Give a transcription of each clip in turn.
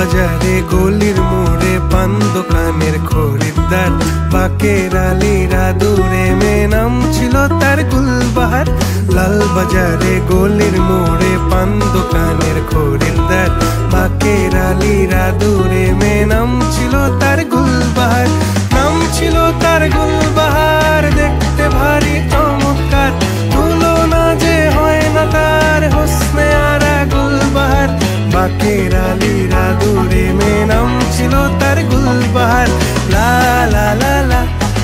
বাজারে গলির মোড়ে পান দোকানের খরিদ্দার, বাকের আলীরা দূরে মেয়ে নাম ছিল তার গুলবাহার। লাল বাজারে গলির মোড়ে পান দোকানের খরিদ্দার, বাকের আলীরা দূরে মেয়ে নাম ছিল তার গুলবাহার। নাম ছিল তার গুলবাহার, দেখতে ভারী চমৎকার, তুলনা যে হয় না তার হোসনে আরা গুলবাহার। বাকের আলীরা দূরে মেয়ে নাম ছিল তার গুলবাহার। লা লা লা লা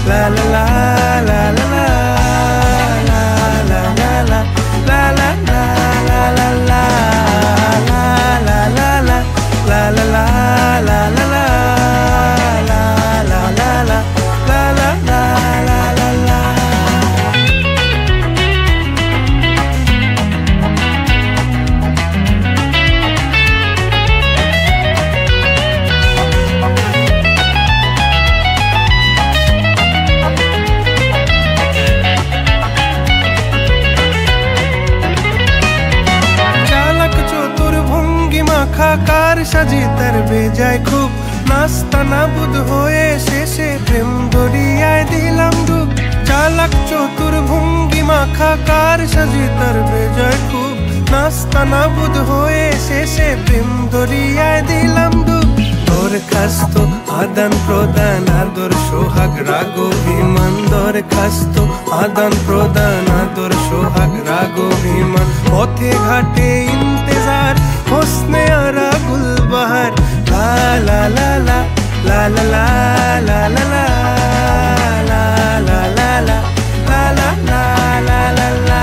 লা লা লা লা লা কার সাজি তার বেজায় খুব, নাস্তা নাবুদ হয়ে শেষে প্রেম দরিয়ায় দিলাম ডুব। চালাক চতুর ভঙ্গি মাখা কার সাজি তার বেজায় খুব, নাস্তা নাবুদ হয়ে শেষে প্রেম দরিয়ায় দিলাম ডুব। দরখাস্ত আদান প্রদান আদর সোহাগ রাগ অভিমান, দরখাস্ত আদান প্রদান আদর সোহাগ রাগ অভিমান। পথে ঘাটে ইন্তেজার হোসনে আরা গুলবাহার। লা লা লা লা লা লা লা লা লা লা লা লা লা লা লা লা লা লা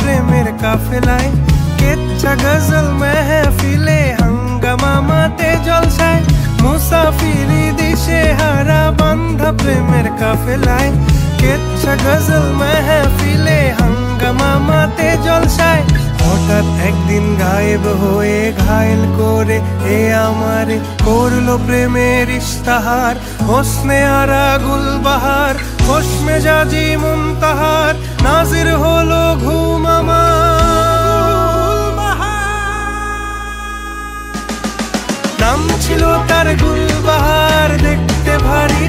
প্রেমের কাফেলায় কেচ্ছা গজল মেহফিলে হাঙ্গামা মাতে জলসায়। মুসাফিরি দিশে হারা বান্ধা প্রেমের কাফেলায় কেচ্ছা গজল মেহফিলে হাঙ্গামা মাতে জলসায়। হঠাৎ একদিন গায়েব হয়ে ঘায়েল করে এ আমারে করলো প্রেমের ইশতাহার। হোসনে আরা গুলবাহার, খোশ মেজাজি মুনতাহার, নাজির হলো ঘুম আমার। নাম ছিল তার গুলবাহার, দেখতে ভারী